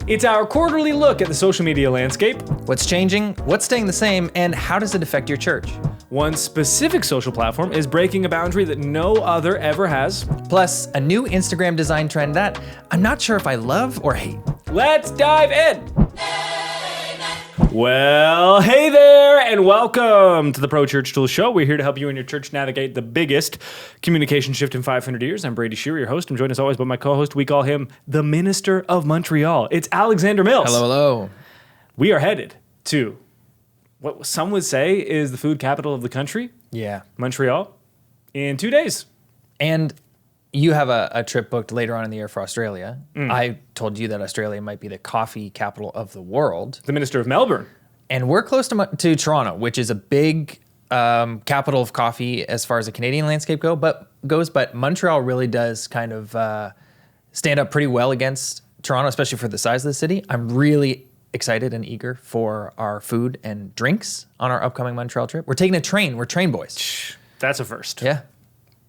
It's our quarterly look at the social media landscape. What's changing, what's staying the same, and how does it affect your church? One specific social platform is breaking a boundary that no other ever has. Plus, a new Instagram design trend that I'm not sure if I love or hate. Let's dive in. Well, hey there, and welcome to the Pro Church Tools Show. We're here to help you and your church navigate the biggest communication shift in 500 years. I'm Brady, your host. I'm joined as always by my co-host. We call him the Minister of Montreal. It's Alexander Mills. Hello. We are headed to what some would say is the food capital of the country. Yeah. Montreal, in 2 days. And you have a trip booked later on in the year for Australia. I told you that Australia might be the coffee capital of the world. The Minister of Melbourne. And we're close to Toronto, which is a big capital of coffee as far as the Canadian landscape goes. But Montreal really does kind of stand up pretty well against Toronto, especially for the size of the city. I'm really excited and eager for our food and drinks on our upcoming Montreal trip. We're taking a train. We're train boys. That's a first. Yeah.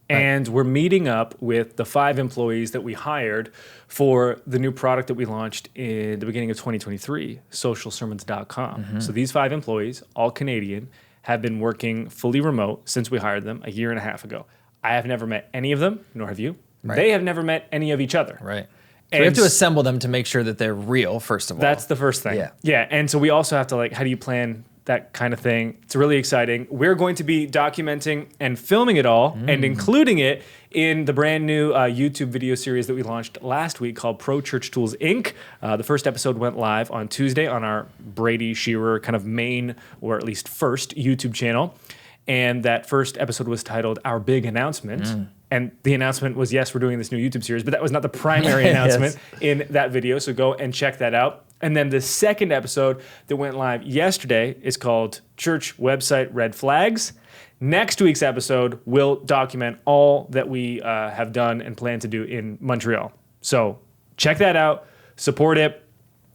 And we're meeting up with the 5 employees that we hired for the new product that we launched in the beginning of 2023, socialsermons.com. So these 5 employees, all Canadian, have been working fully remote since we hired them a year and a half ago. I have never met any of them, nor have you. Right. They have never met any of each other. Right. So we have to assemble them to make sure that they're real, first of all. That's the first thing. Yeah. And so we also have to how do you plan that kind of thing? It's really exciting. We're going to be documenting and filming it all and including it in the brand new YouTube video series that we launched last week called Pro Church Tools Inc. The first episode went live on Tuesday on our Brady Shearer kind of main, or at least first, YouTube channel. And that first episode was titled Our Big Announcement. And the announcement was, yes, we're doing this new YouTube series, but that was not the primary announcement in that video. So go and check that out. And then the second episode that went live yesterday is called Church Website Red Flags. Next week's episode will document all that we have done and plan to do in Montreal. So check that out, support it,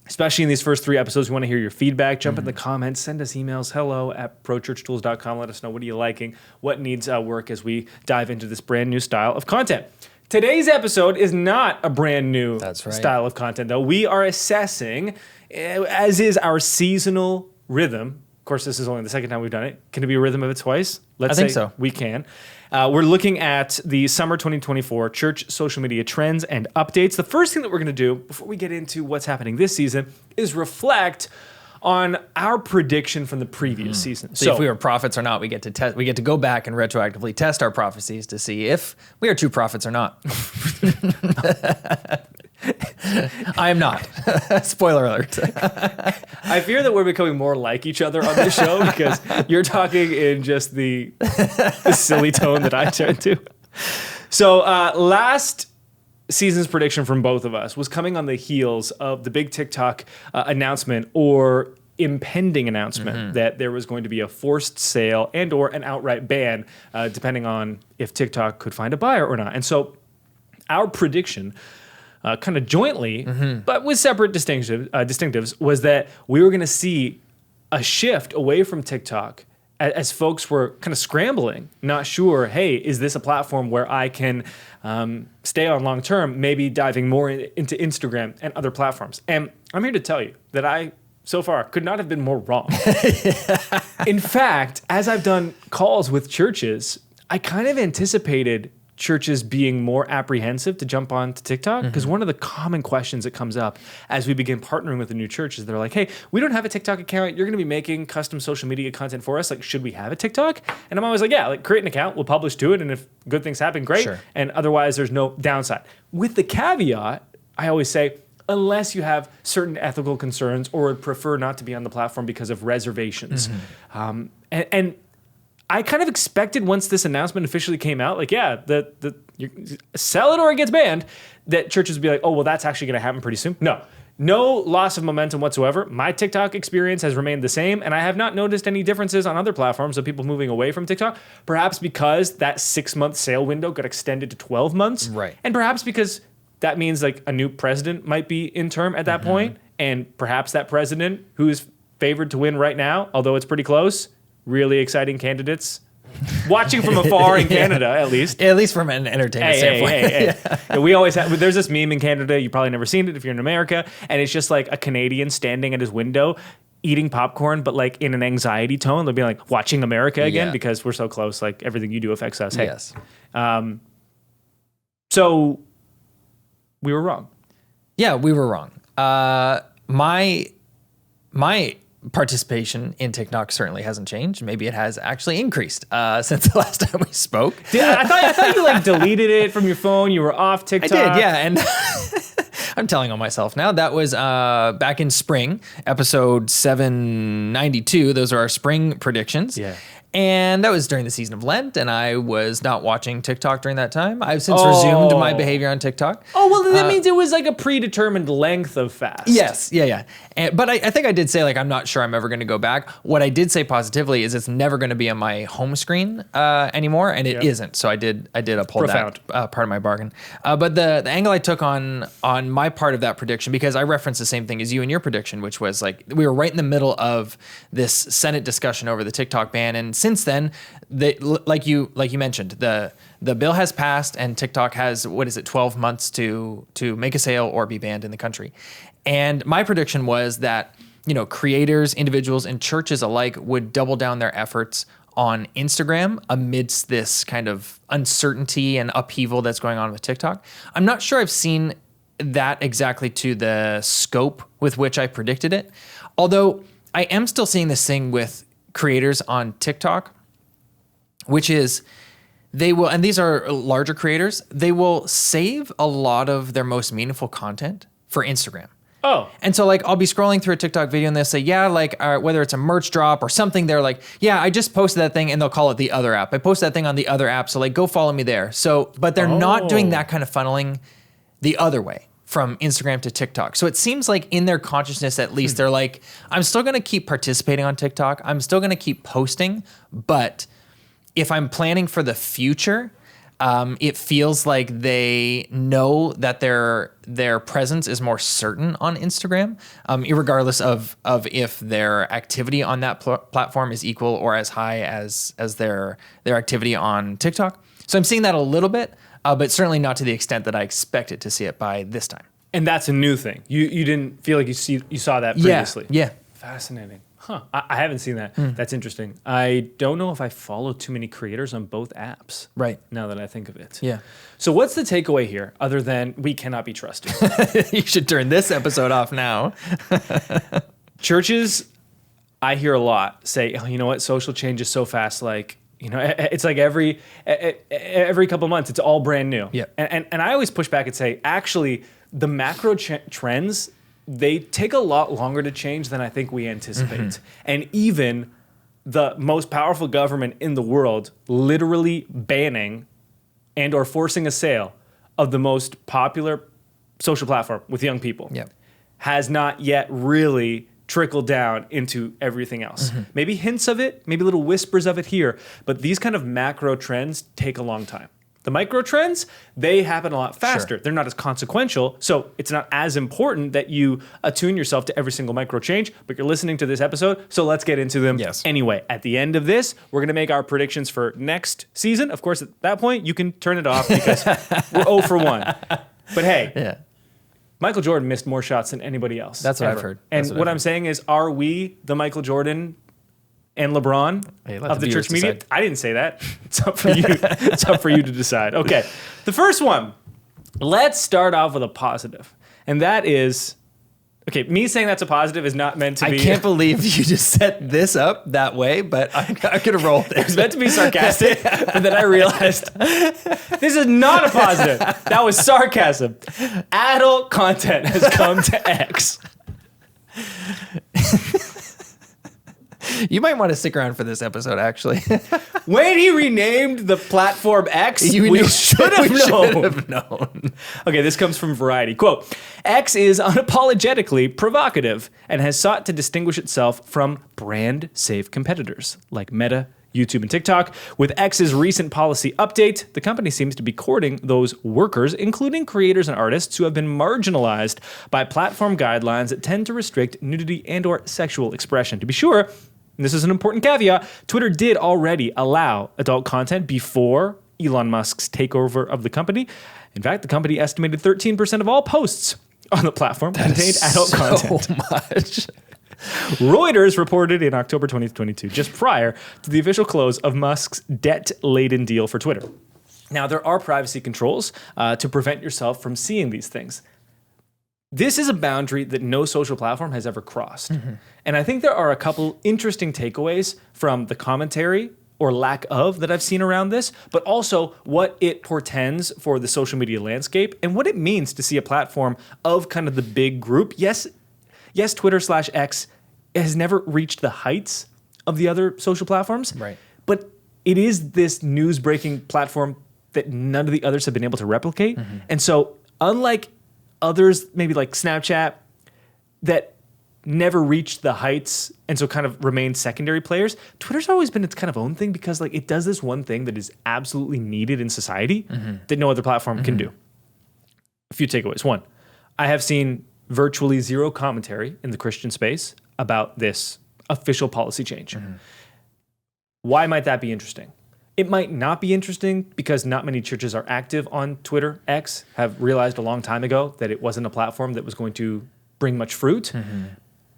especially in these first 3 episodes. We want to hear your feedback. Jump in the comments, send us emails, hello@prochurchtools.com. Let us know what are you liking, what needs work as we dive into this brand new style of content. Today's episode is not a brand new style of content, though. We are assessing, as is our seasonal rhythm. Of course, this is only the second time we've done it. Can it be a rhythm of it twice? I think so. We can. We're looking at the summer 2024 church social media trends and updates. The first thing that we're going to do before we get into what's happening this season is reflect on our prediction from the previous season. So if we were prophets or not, we get to go back and retroactively test our prophecies to see if we are true prophets or not. I am not. Spoiler alert. I fear that we're becoming more like each other on this show because you're talking in just the silly tone that I turn to. So last season's prediction from both of us was coming on the heels of the big TikTok announcement or impending announcement that there was going to be a forced sale and or an outright ban, depending on if TikTok could find a buyer or not. And so our prediction, kind of jointly, but with separate distinctives, was that we were going to see a shift away from TikTok as folks were kind of scrambling, not sure, hey, is this a platform where I can stay on long term, maybe diving more into Instagram and other platforms. And I'm here to tell you that I, so far, could not have been more wrong. In fact, as I've done calls with churches, I kind of anticipated churches being more apprehensive to jump on to TikTok, because one of the common questions that comes up as we begin partnering with a new church is they're like, hey, we don't have a TikTok account. You're going to be making custom social media content for us. Like, should we have a TikTok? And I'm always like, yeah, like create an account. We'll publish to it. And if good things happen, great. Sure. And otherwise, there's no downside. With the caveat, I always say, unless you have certain ethical concerns or would prefer not to be on the platform because of reservations. And I kind of expected once this announcement officially came out, like, yeah, you sell it or it gets banned, that churches would be like, oh, well, that's actually going to happen pretty soon. No loss of momentum whatsoever. My TikTok experience has remained the same, and I have not noticed any differences on other platforms of people moving away from TikTok, perhaps because that 6-month sale window got extended to 12 months. Right. And perhaps because that means like a new president might be in term at that point, and perhaps that president who is favored to win right now, although it's pretty close, really exciting candidates watching from afar in Canada, at least. At least from an entertainment standpoint. Hey. Yeah, we always have, there's this meme in Canada, you probably never seen it if you're in America, and it's just like a Canadian standing at his window eating popcorn, but like in an anxiety tone. They'll be like, watching America again, because we're so close, like everything you do affects us. Hey. Yes. So we were wrong. Yeah, we were wrong. My participation in TikTok certainly hasn't changed. Maybe it has actually increased since the last time we spoke. I thought you like deleted it from your phone. You were off TikTok. I did, yeah. And I'm telling on myself now. That was back in spring, episode 792. Those are our spring predictions. Yeah. And that was during the season of Lent, and I was not watching TikTok during that time. I've since resumed my behavior on TikTok. Oh, well, then that means it was like a predetermined length of fast. Yes, yeah. But I think I did say, like, I'm not sure I'm ever going to go back. What I did say positively is it's never going to be on my home screen anymore, and it isn't. So I did uphold that part of my bargain. But the angle I took on my part of that prediction, because I referenced the same thing as you in your prediction, which was like we were right in the middle of this Senate discussion over the TikTok ban, and since then, like you mentioned, the bill has passed and TikTok has 12 months to make a sale or be banned in the country. And my prediction was that creators, individuals, and churches alike would double down their efforts on Instagram amidst this kind of uncertainty and upheaval that's going on with TikTok. I'm not sure I've seen that exactly to the scope with which I predicted it, although I am still seeing this thing with creators on TikTok, which is they will, and these are larger creators, they will save a lot of their most meaningful content for Instagram. Oh. And so like I'll be scrolling through a TikTok video and they'll say, whether it's a merch drop or something, they're like, I just posted that thing, and they'll call it the other app. I posted that thing on the other app, so like go follow me there. So, but they're not doing that kind of funneling the other way from Instagram to TikTok. So it seems like in their consciousness, at least, they're like, I'm still going to keep participating on TikTok. I'm still going to keep posting. But if I'm planning for the future, it feels like they know that their presence is more certain on Instagram, irregardless of if their activity on that platform is equal or as high as their activity on TikTok. So I'm seeing that a little bit. But certainly not to the extent that I expected to see it by this time. And that's a new thing. You didn't feel like you saw that previously. Yeah. Fascinating. Huh. I haven't seen that. That's interesting. I don't know if I follow too many creators on both apps. Right. Now that I think of it. Yeah. So what's the takeaway here other than we cannot be trusted? You should turn this episode off now. Churches, I hear a lot say, you know what, social change is so fast, like, it's like every couple months, it's all brand new. Yeah. And I always push back and say, actually, the macro trends, they take a lot longer to change than I think we anticipate. And even the most powerful government in the world literally banning and or forcing a sale of the most popular social platform with young people has not yet really trickle down into everything else. Maybe hints of it, maybe little whispers of it here, but these kind of macro trends take a long time. The micro trends, they happen a lot faster. They're not as consequential, so it's not as important that you attune yourself to every single micro change, but you're listening to this episode, so let's get into them. Anyway, at the end of this, we're going to make our predictions for next season. Of course, at that point, you can turn it off because we're 0 for 1. But hey, Michael Jordan missed more shots than anybody else. That's what I've heard. And what I'm saying is, are we the Michael Jordan and LeBron of the church media? I didn't say that. It's up for you. It's up for you to decide. Okay. The first one, let's start off with a positive. And that is, okay, me saying that's a positive is not meant to be. I can't believe you just set this up that way, but I could have rolled it. It was meant to be sarcastic, but then I realized this is not a positive. That was sarcasm. Adult content has come to X. You might want to stick around for this episode, actually. When he renamed the platform X, we should have known. Okay, this comes from Variety. Quote, X is unapologetically provocative and has sought to distinguish itself from brand-safe competitors like Meta, YouTube, and TikTok. With X's recent policy update, the company seems to be courting those workers, including creators and artists who have been marginalized by platform guidelines that tend to restrict nudity and or sexual expression. To be sure, and this is an important caveat, Twitter did already allow adult content before Elon Musk's takeover of the company. In fact, the company estimated 13% of all posts on the platform contained adult content. So much. Reuters reported in October 2022, just prior to the official close of Musk's debt-laden deal for Twitter. Now, there are privacy controls to prevent yourself from seeing these things. This is a boundary that no social platform has ever crossed. Mm-hmm. And I think there are a couple interesting takeaways from the commentary or lack of that I've seen around this, but also what it portends for the social media landscape and what it means to see a platform of kind of the big group. Yes, Twitter/X has never reached the heights of the other social platforms, right? But it is this news-breaking platform that none of the others have been able to replicate. Mm-hmm. And so unlike others, maybe like Snapchat, that never reached the heights and so kind of remained secondary players, Twitter's always been its kind of own thing because like it does this one thing that is absolutely needed in society that no other platform can do. A few takeaways. One, I have seen virtually zero commentary in the Christian space about this official policy change. Why might that be interesting? It might not be interesting because not many churches are active on Twitter. X have realized a long time ago that it wasn't a platform that was going to bring much fruit.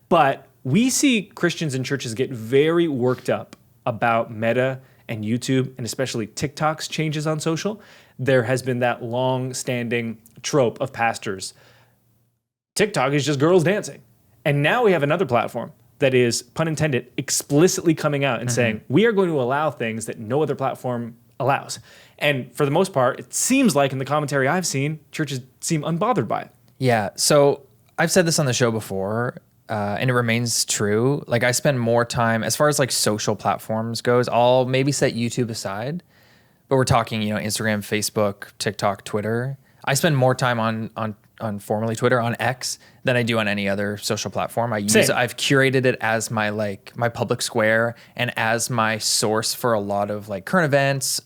But we see Christians and churches get very worked up about Meta and YouTube and especially TikTok's changes on social. There has been that long-standing trope of pastors. TikTok is just girls dancing. And now we have another platform that is, pun intended, explicitly coming out and saying, we are going to allow things that no other platform allows. And for the most part, it seems like in the commentary I've seen, churches seem unbothered by it. Yeah. So I've said this on the show before, and it remains true. Like I spend more time, as far as like social platforms goes, I'll maybe set YouTube aside, but we're talking, Instagram, Facebook, TikTok, Twitter. I spend more time on formerly Twitter, on X, than I do on any other social platform. I've curated it as my public square and as my source for a lot of like current events,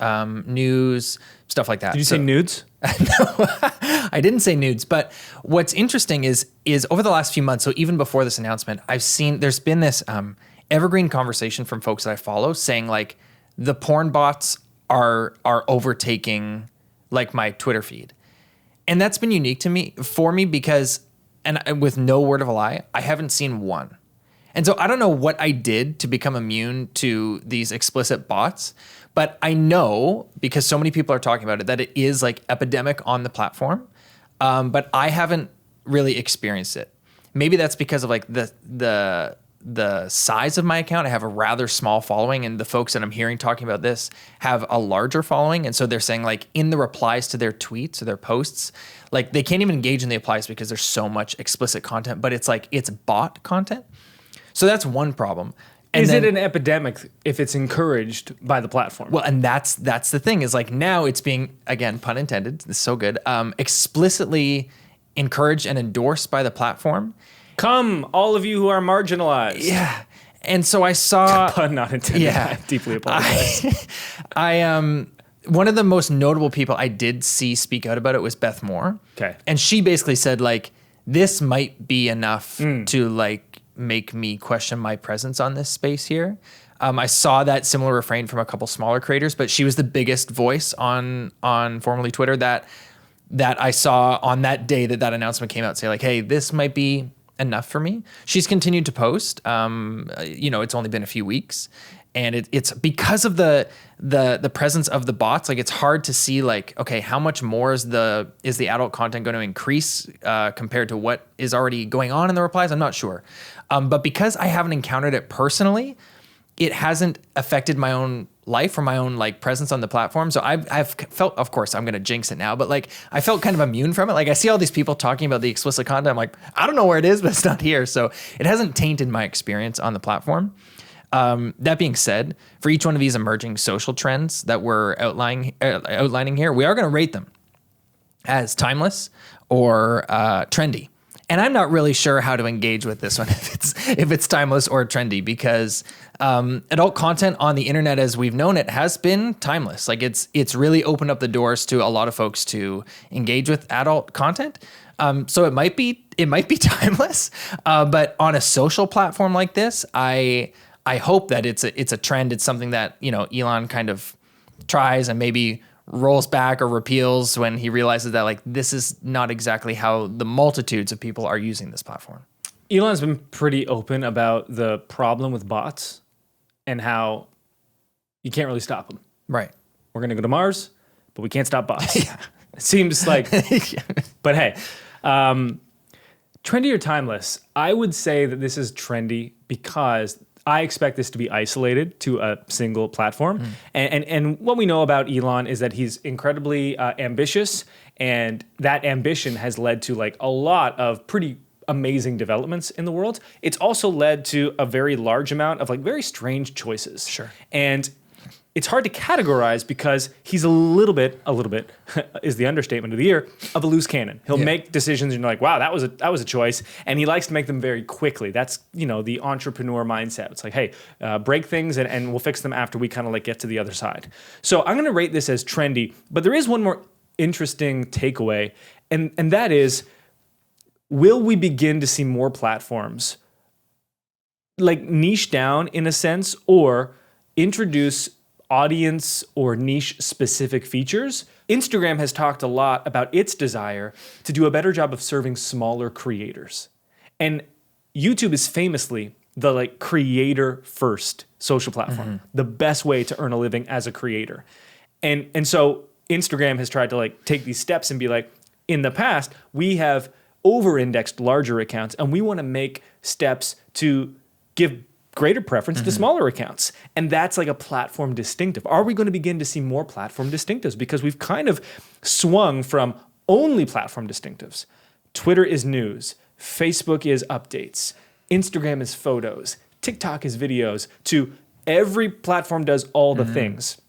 news, stuff like that. Did you say nudes? No, I didn't say nudes. But what's interesting is over the last few months, so even before this announcement, I've seen there's been this evergreen conversation from folks that I follow saying like the porn bots are overtaking like my Twitter feed. And that's been unique for me because, and with no word of a lie, I haven't seen one. And so I don't know what I did to become immune to these explicit bots, but I know because so many people are talking about it that it is like epidemic on the platform, but I haven't really experienced it. Maybe that's because of like the size of my account. I have a rather small following, and the folks that I'm hearing talking about this have a larger following. And so they're saying like in the replies to their tweets or their posts, like they can't even engage in the replies because there's so much explicit content, but it's like it's bot content. So that's one problem. And is it an epidemic if it's encouraged by the platform? Well, and that's the thing is like now it's being, again, pun intended, it's so good, explicitly encouraged and endorsed by the platform. Come, all of you who are marginalized. Yeah. And so I saw... Pun not intended. Yeah. I deeply apologize. One of the most notable people I did see speak out about it was Beth Moore. Okay. And she basically said, like, this might be enough to, like, make me question my presence on this space here. I saw that similar refrain from a couple smaller creators, but she was the biggest voice on formerly Twitter that I saw on that day that announcement came out, say, like, hey, this might be enough for me. She's continued to post. It's only been a few weeks, and it's because of the presence of the bots. Like it's hard to see like, okay, how much more is the adult content going to increase compared to what is already going on in the replies? I'm not sure, but because I haven't encountered it personally, it hasn't affected my own life or my own like presence on the platform. So I've felt, of course, I'm going to jinx it now, but like I felt kind of immune from it. Like I see all these people talking about the explicit content. I'm like, I don't know where it is, but it's not here. So it hasn't tainted my experience on the platform. That being said, for each one of these emerging social trends that we're outlining here, we are going to rate them as timeless or trendy. And I'm not really sure how to engage with this one if it's timeless or trendy, because adult content on the internet as we've known it has been timeless. Like it's really opened up the doors to a lot of folks to engage with adult content. So it might be timeless, but on a social platform like this, I I hope that it's a trend. It's something that, Elon kind of tries and maybe rolls back or repeals when he realizes that like this is not exactly how the multitudes of people are using this platform. Elon's been pretty open about the problem with bots and how you can't really stop them. Right. We're going to go to Mars, but we can't stop bots. It seems like, but hey, trendy or timeless, I would say that this is trendy because I expect this to be isolated to a single platform. And what we know about Elon is that he's incredibly ambitious, and that ambition has led to like a lot of pretty amazing developments in the world. It's also led to a very large amount of like very strange choices. Sure. And it's hard to categorize because he's a little bit is the understatement of the year, of a loose cannon. He'll make decisions and you're like, wow, that was a choice. And he likes to make them very quickly. That's, the entrepreneur mindset. It's like, hey, break things and we'll fix them after we kind of like get to the other side. So I'm going to rate this as trendy, but there is one more interesting takeaway. And that is, will we begin to see more platforms like niche down in a sense, or introduce audience or niche specific features? Instagram has talked a lot about its desire to do a better job of serving smaller creators. And YouTube is famously the like creator first social platform, the best way to earn a living as a creator. And so Instagram has tried to like take these steps and be like, in the past, we have over-indexed larger accounts and we want to make steps to give greater preference to smaller accounts. And that's like a platform distinctive. Are we going to begin to see more platform distinctives? Because we've kind of swung from only platform distinctives. Twitter is news, Facebook is updates, Instagram is photos, TikTok is videos, to every platform does all the things.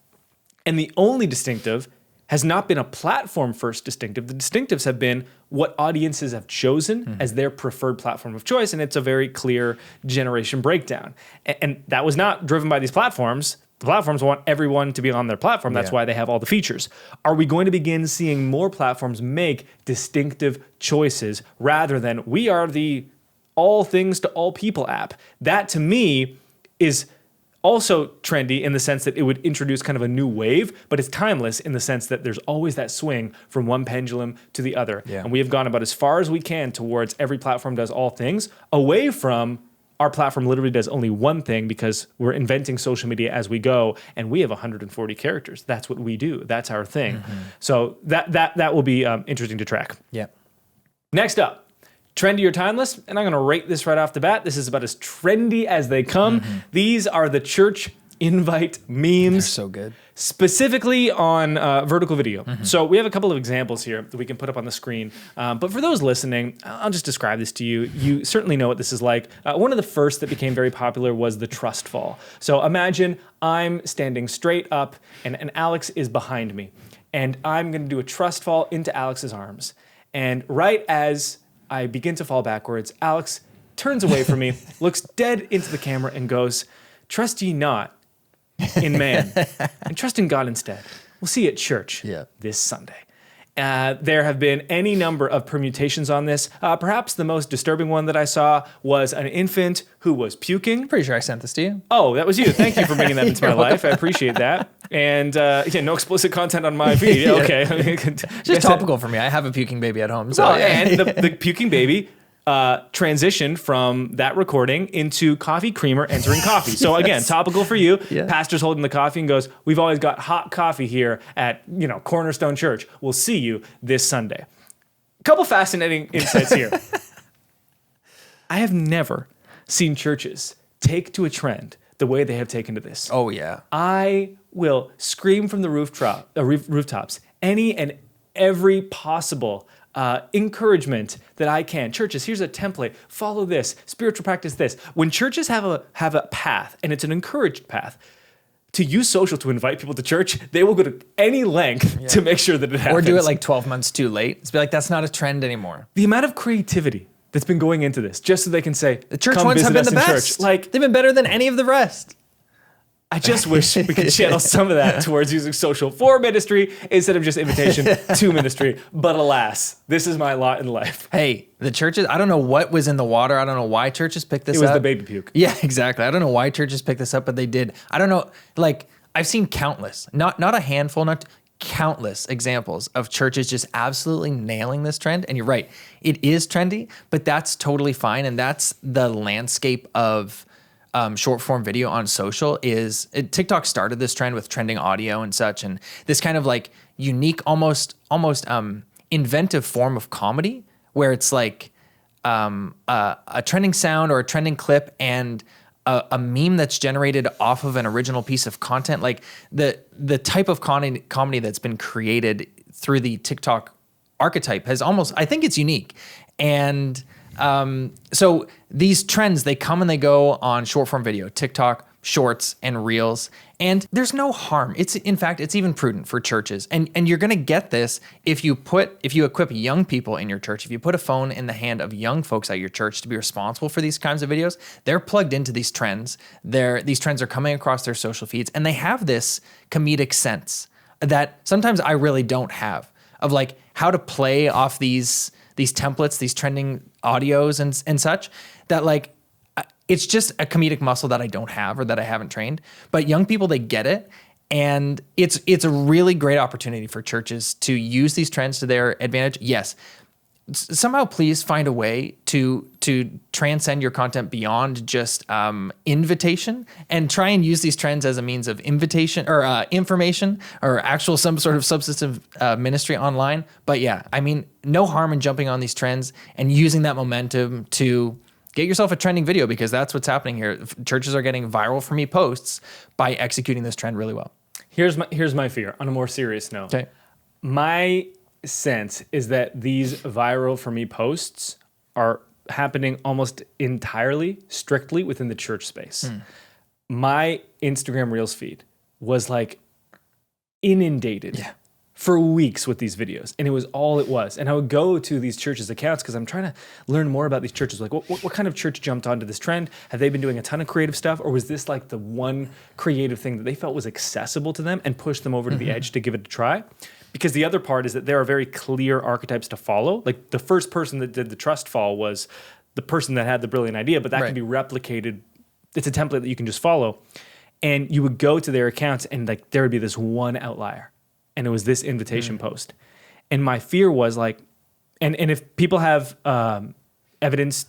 And the only distinctive has not been a platform first distinctive. The distinctives have been what audiences have chosen as their preferred platform of choice. And it's a very clear generation breakdown. And that was not driven by these platforms. The platforms want everyone to be on their platform. That's why they have all the features. Are we going to begin seeing more platforms make distinctive choices rather than we are the all things to all people app? That to me is also trendy in the sense that it would introduce kind of a new wave, but it's timeless in the sense that there's always that swing from one pendulum to the other. Yeah. And we have gone about as far as we can towards every platform does all things, away from our platform literally does only one thing because we're inventing social media as we go, and we have 140 characters. That's what we do. That's our thing. So that will be interesting to track. Yeah. Next up, trendy or timeless, and I'm going to rate this right off the bat. This is about as trendy as they come. These are the church invite memes. They're so good. Specifically on vertical video. So we have a couple of examples here that we can put up on the screen. But for those listening, I'll just describe this to you. You certainly know what this is like. One of the first that became very popular was the trust fall. So imagine I'm standing straight up and Alex is behind me. And I'm going to do a trust fall into Alex's arms. And right as I begin to fall backwards, Alex turns away from me, looks dead into the camera and goes, "Trust ye not in man, and trust in God instead. We'll see you at church this Sunday." There have been any number of permutations on this. Perhaps the most disturbing one that I saw was an infant who was puking. Pretty sure I sent this to you. Oh, that was you. Thank you for bringing that into my life. I appreciate that. And no explicit content on my feed. Okay. Just topical for me. I have a puking baby at home. So and the puking baby transitioned from that recording into coffee creamer entering coffee. So again, topical for you. Pastor's holding the coffee and goes, "We've always got hot coffee here at Cornerstone Church. We'll see you this Sunday." A couple fascinating insights here. I have never seen churches take to a trend the way they have taken to this. Oh yeah. I will scream from the rooftops any and every possible encouragement that I can. Churches, here's a template. Follow this. Spiritual practice this. When churches have a path, and it's an encouraged path, to use social to invite people to church, they will go to any length to make sure that it happens. Or do it like 12 months too late. It's be like, that's not a trend anymore. The amount of creativity that's been going into this, just so they can say, the church "Come ones have visit been us the in best. church." Like, they've been better than any of the rest. I just wish we could channel some of that towards using social for ministry instead of just invitation to ministry. But alas, this is my lot in life. Hey, the churches, I don't know what was in the water. I don't know why churches picked this up. It was the baby puke. Yeah, exactly. I don't know why churches picked this up, but they did. I don't know. Like, I've seen countless, not a handful, not countless examples of churches just absolutely nailing this trend. And you're right, it is trendy, but that's totally fine. And that's the landscape of short form video on social. TikTok started this trend with trending audio and such, and this kind of like unique, almost inventive form of comedy where it's like a trending sound or a trending clip and a meme that's generated off of an original piece of content. Like the type of comedy that's been created through the TikTok archetype has almost, I think it's unique. And so these trends, they come and they go on short form video, TikTok, shorts, and reels. And there's no harm. In fact, it's even prudent for churches. And you're going to get this if you equip young people in your church, if you put a phone in the hand of young folks at your church to be responsible for these kinds of videos, they're plugged into these trends. These trends are coming across their social feeds, and they have this comedic sense that sometimes I really don't have, of like how to play off these templates, these trending audios and such, that like, it's just a comedic muscle that I don't have or that I haven't trained. But young people, they get it. And it's a really great opportunity for churches to use these trends to their advantage. Yes. Somehow please find a way to transcend your content beyond just invitation, and try and use these trends as a means of invitation or information or actual some sort of substantive ministry online. But yeah, I mean, no harm in jumping on these trends and using that momentum to get yourself a trending video, because that's what's happening here. Churches are getting viral for me posts by executing this trend really well. Here's my fear on a more serious note. Okay. My sense is that these viral for me posts are happening almost entirely, strictly within the church space. My Instagram Reels feed was like inundated for weeks with these videos, and it was all it was. And I would go to these churches' accounts because I'm trying to learn more about these churches. Like, what kind of church jumped onto this trend? Have they been doing a ton of creative stuff, or was this like the one creative thing that they felt was accessible to them and pushed them over to the edge to give it a try? Because the other part is that there are very clear archetypes to follow. Like the first person that did the trust fall was the person that had the brilliant idea, but that can be replicated. It's a template that you can just follow. And you would go to their accounts and like there would be this one outlier. And it was this invitation post. And my fear was like, and if people have evidence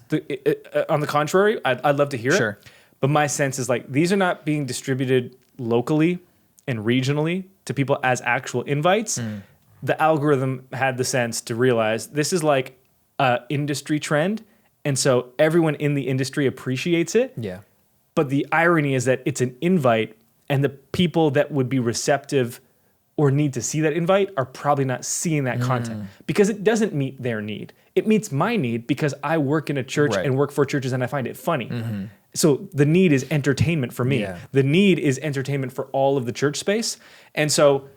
on the contrary, I'd love to hear it. But my sense is like, these are not being distributed locally and regionally to people as actual invites. The algorithm had the sense to realize this is like an industry trend. And so everyone in the industry appreciates it. Yeah. But the irony is that it's an invite, and the people that would be receptive or need to see that invite are probably not seeing that content because it doesn't meet their need. It meets my need because I work in a church and work for churches and I find it funny. So the need is entertainment for me. The need is entertainment for all of the church space. And so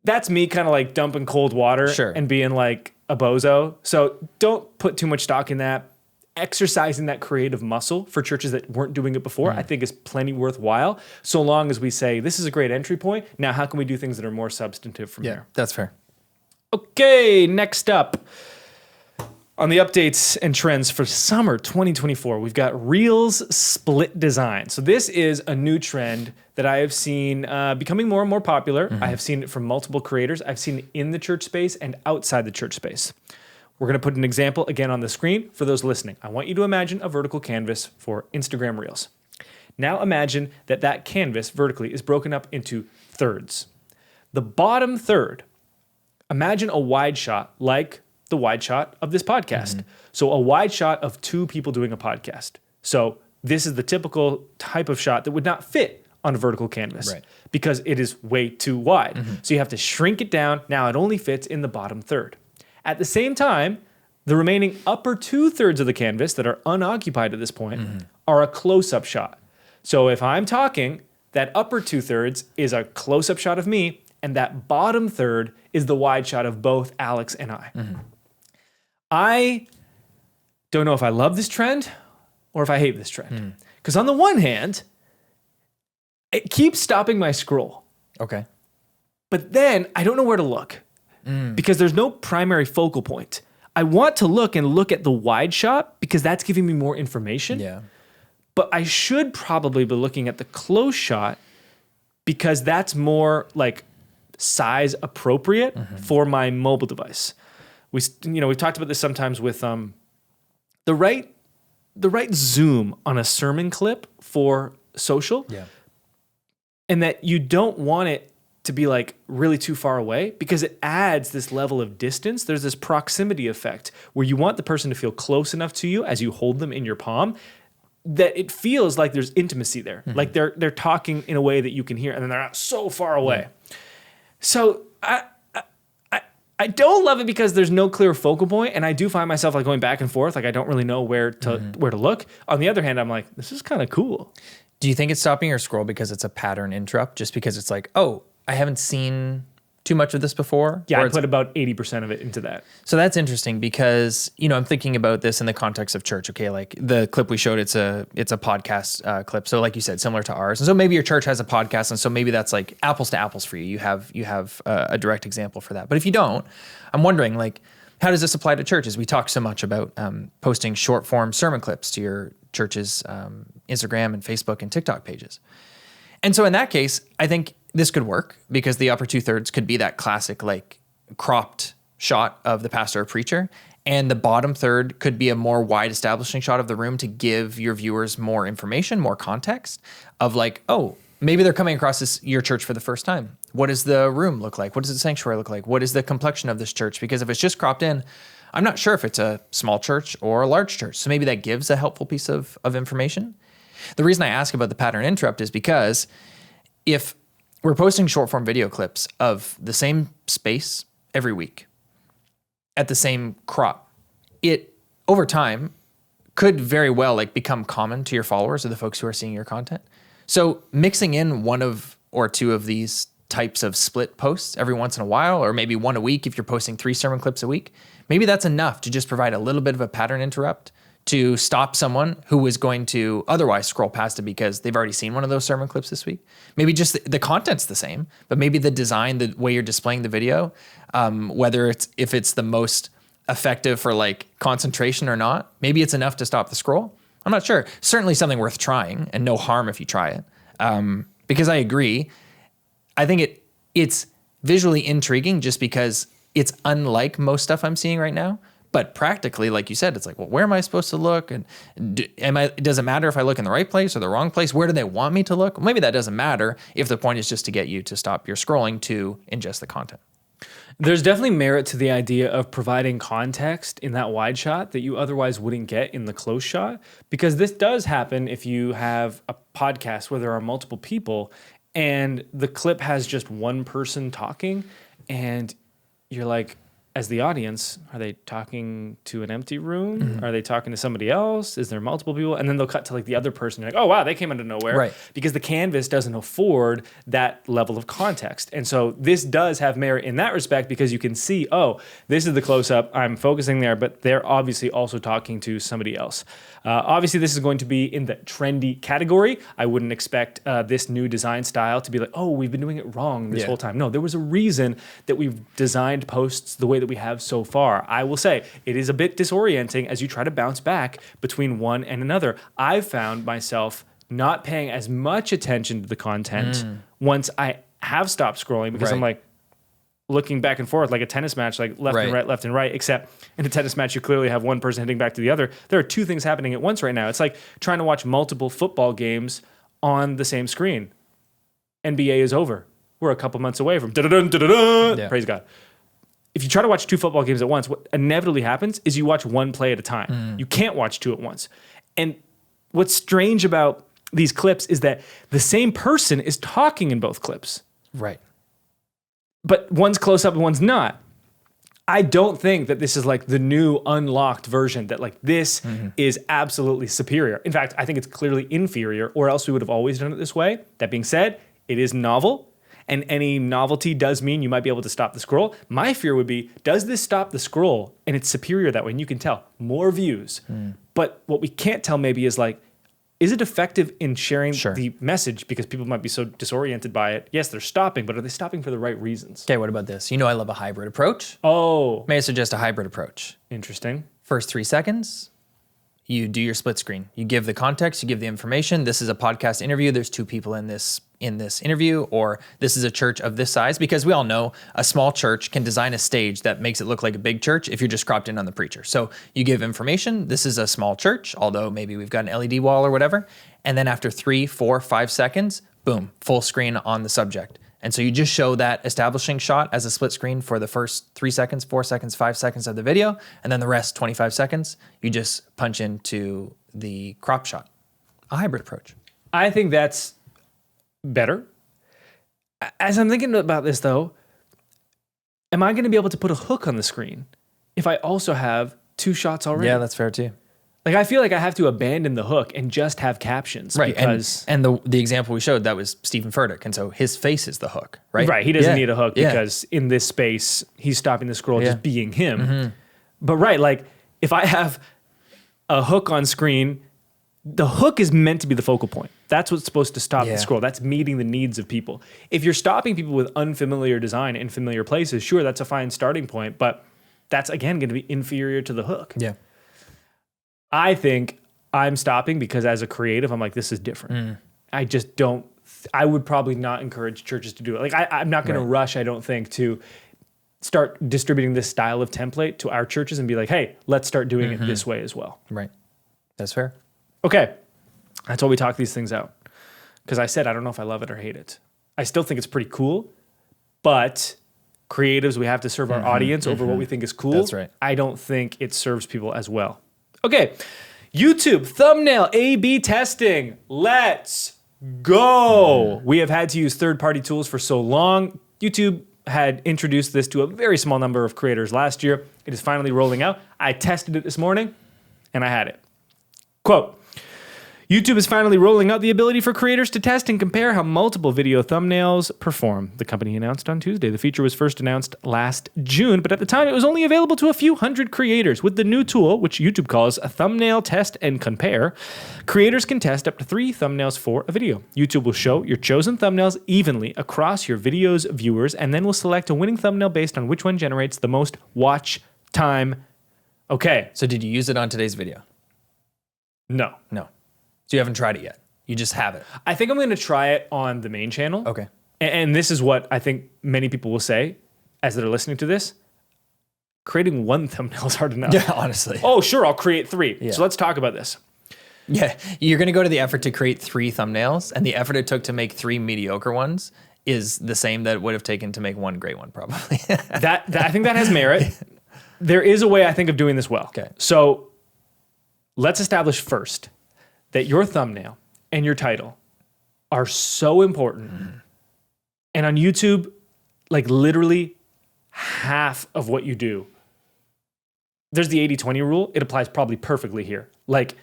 that's me kind of like dumping cold water and being like a bozo. So don't put too much stock in that. Exercising that creative muscle for churches that weren't doing it before, I think is plenty worthwhile, so long as we say, this is a great entry point. Now, how can we do things that are more substantive from there? That's fair. Okay, next up on the updates and trends for summer 2024, we've got Reels split design. So this is a new trend that I have seen becoming more and more popular. I have seen it from multiple creators. I've seen it in the church space and outside the church space. We're going to put an example again on the screen for those listening. I want you to imagine a vertical canvas for Instagram Reels. Now imagine that canvas vertically is broken up into thirds. The bottom third, imagine a wide shot like the wide shot of this podcast. So a wide shot of two people doing a podcast. So this is the typical type of shot that would not fit on a vertical canvas because it is way too wide. So you have to shrink it down. Now it only fits in the bottom third. At the same time, the remaining upper 2/3 of the canvas that are unoccupied at this point are a close-up shot. So if I'm talking, that upper 2/3 is a close-up shot of me, and that bottom third is the wide shot of both Alex and I. I don't know if I love this trend or if I hate this trend. Because on the one hand, it keeps stopping my scroll. Okay. But then I don't know where to look because there's no primary focal point. I want to look at the wide shot because that's giving me more information. Yeah. But I should probably be looking at the close shot because that's more like size appropriate for my mobile device. We've talked about this sometimes with the right zoom on a sermon clip for social. Yeah. And that you don't want it to be like really too far away because it adds this level of distance. There's this proximity effect where you want the person to feel close enough to you as you hold them in your palm that it feels like there's intimacy there. Like they're talking in a way that you can hear and then they're not so far away. Yeah. So I don't love it because there's no clear focal point, and I do find myself like going back and forth. Like I don't really know where to look. On the other hand, I'm like, this is kind of cool. Do you think it's stopping your scroll because it's a pattern interrupt? Just because it's like, oh, I haven't seen too much of this before? Yeah, I put about 80% of it into that. So that's interesting because, I'm thinking about this in the context of church. Okay, like the clip we showed, it's a podcast clip. So like you said, similar to ours. And so maybe your church has a podcast, and so maybe that's like apples to apples for you. You have a direct example for that. But if you don't, I'm wondering, like, how does this apply to churches? We talk so much about posting short form sermon clips to your church's Instagram and Facebook and TikTok pages. And so in that case, I think this could work because the upper 2/3 could be that classic, like cropped shot of the pastor or preacher. And the bottom third could be a more wide establishing shot of the room to give your viewers more information, more context of like, oh, maybe they're coming across your church for the first time. What does the room look like? What does the sanctuary look like? What is the complexion of this church? Because if it's just cropped in, I'm not sure if it's a small church or a large church. So maybe that gives a helpful piece of information. The reason I ask about the pattern interrupt is because if we're posting short form video clips of the same space every week at the same crop, it over time could very well like become common to your followers or the folks who are seeing your content. So mixing in one of or two of these types of split posts every once in a while, or maybe one a week if you're posting 3 sermon clips a week, maybe that's enough to just provide a little bit of a pattern interrupt to stop someone who is going to otherwise scroll past it because they've already seen one of those sermon clips this week. Maybe just the content's the same, but maybe the design, the way you're displaying the video, if it's the most effective for like concentration or not, maybe it's enough to stop the scroll. I'm not sure. Certainly something worth trying, and no harm if you try it. Because I agree. I think it's visually intriguing just because it's unlike most stuff I'm seeing right now. But practically, like you said, it's like, well, where am I supposed to look? And does it matter if I look in the right place or the wrong place? Where do they want me to look? Well, maybe that doesn't matter if the point is just to get you to stop your scrolling to ingest the content. There's definitely merit to the idea of providing context in that wide shot that you otherwise wouldn't get in the close shot, because this does happen if you have a podcast where there are multiple people and the clip has just one person talking and you're like, as the audience, are they talking to an empty room? Mm-hmm. Are they talking to somebody else? Is there multiple people? And then they'll cut to like the other person. You're like, oh, wow, they came out of nowhere. Right. Because the canvas doesn't afford that level of context. And so this does have merit in that respect because you can see, oh, this is the close-up. I'm focusing there, but they're obviously also talking to somebody else. Obviously, this is going to be in the trendy category. I wouldn't expect this new design style to be like, oh, we've been doing it wrong this whole time. No, there was a reason that we've designed posts the way that we have so far. I will say it is a bit disorienting as you try to bounce back between one and another. I've found myself not paying as much attention to the content once I have stopped scrolling because I'm like looking back and forth like a tennis match, like left and right, except in a tennis match, you clearly have one person hitting back to the other. There are two things happening at once right now. It's like trying to watch multiple football games on the same screen. NBA is over. We're a couple months away from praise God. If you try to watch 2 football games at once, what inevitably happens is you watch one play at a time. You can't watch 2 at once. And what's strange about these clips is that the same person is talking in both clips. Right. But one's close up and one's not. I don't think that this is like the new unlocked version, that like this is absolutely superior. In fact, I think it's clearly inferior, or else we would have always done it this way. That being said, it is novel. And any novelty does mean you might be able to stop the scroll. My fear would be, does this stop the scroll? And it's superior that way. And you can tell more views. But what we can't tell maybe is like, is it effective in sharing Sure. the message because people might be so disoriented by it? Yes, they're stopping, but are they stopping for the right reasons? Okay, what about this? You know I love a hybrid approach. Oh, May I suggest a hybrid approach? interesting. First 3 seconds, you do your split screen. You give the context, you give the information. This is a podcast interview. There's 2 people in this interview, or this is a church of this size, because we all know a small church can design a stage that makes it look like a big church if you're just cropped in on the preacher. So you give information. This is a small church, although maybe we've got an LED wall or whatever. And then after 3, 4, 5 seconds, boom, full screen on the subject. And so you just show that establishing shot as a split screen for the first 3 seconds, 4 seconds, 5 seconds of the video. And then the rest, 25 seconds, you just punch into the crop shot. A hybrid approach. I think that's better. As I'm thinking about this, though, am I going to be able to put a hook on the screen if I also have 2 shots already? Yeah, that's fair too. Like, I feel like I have to abandon the hook and just have captions. Right, Because and the example we showed, that was Stephen Furtick, and so his face is the hook, right? Right, he doesn't Yeah. need a hook Yeah. because in this space, he's stopping the scroll Yeah. just being him. But right, like, if I have a hook on screen, the hook is meant to be the focal point. That's what's supposed to stop Yeah. the scroll. That's meeting the needs of people. If you're stopping people with unfamiliar design in familiar places, sure, that's a fine starting point, but that's, again, going to be inferior to the hook. Yeah. I think I'm stopping because as a creative, I'm like, this is different. I just don't, I would probably not encourage churches to do it. Like, I'm not going to rush, I don't think, to start distributing this style of template to our churches and be like, hey, let's start doing it this way as well. Right. That's fair. Okay. That's why we talk these things out. Because I said, I don't know if I love it or hate it. I still think it's pretty cool, but creatives, we have to serve our audience over what we think is cool. That's right. I don't think it serves people as well. Okay. YouTube thumbnail A/B testing. Let's go. We have had to use third-party tools for so long. YouTube had introduced this to a very small number of creators last year. It is finally rolling out. I tested it this morning, and I had it. Quote, YouTube is finally rolling out the ability for creators to test and compare how multiple video thumbnails perform. The company announced on Tuesday. The feature was first announced last June, but at the time it was only available to a few hundred creators. With the new tool, which YouTube calls a thumbnail test and compare, creators can test up to 3 thumbnails for a video. YouTube will show your chosen thumbnails evenly across your video's viewers, and then will select a winning thumbnail based on which one generates the most watch time. Okay, So did you use it on today's video? no. No. So you haven't tried it yet. You just have it. I think I'm going to try it on the main channel. Okay. And this is what I think many people will say as they're listening to this. Creating 1 thumbnail is hard enough. Yeah, honestly. Oh, sure, I'll create 3. Yeah. So let's talk about this. Yeah, you're going to go to the effort to create 3 thumbnails, and the effort it took to make 3 mediocre ones is the same that it would have taken to make 1 great one, probably. That I think that has merit. There is a way I think of doing this well. Okay. So let's establish first that your thumbnail and your title are so important. And on YouTube, like literally half of what you do, there's the 80-20 rule. It applies probably perfectly here. Like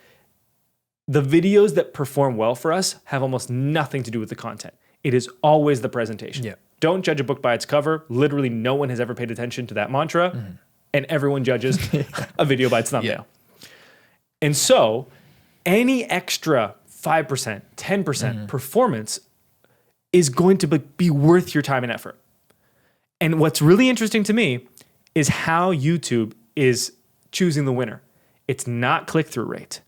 the videos that perform well for us have almost nothing to do with the content. It is always the presentation. Yeah. Don't judge a book by its cover. Literally no one has ever paid attention to that mantra, and everyone judges a video by its thumbnail. And so any extra 5%, 10% performance is going to be worth your time and effort. And what's really interesting to me is how YouTube is choosing the winner. It's not click-through rate.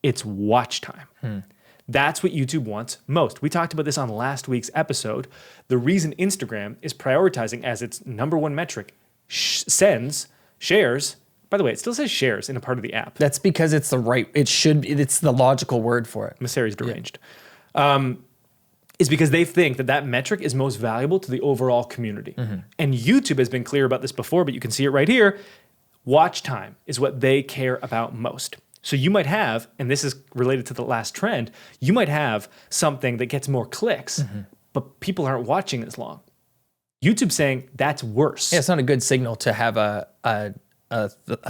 It's watch time. That's what YouTube wants most. We talked about this on last week's episode. The reason Instagram is prioritizing as its number 1 metric shares. By the way, it still says shares in a part of the app. That's because it's it's the logical word for it. Maseri's deranged. Is because they think that metric is most valuable to the overall community. And YouTube has been clear about this before, but you can see it right here. Watch time is what they care about most. So you might have, and this is related to the last trend, you might have something that gets more clicks, but people aren't watching as long. YouTube's saying that's worse. Yeah, it's not a good signal to have a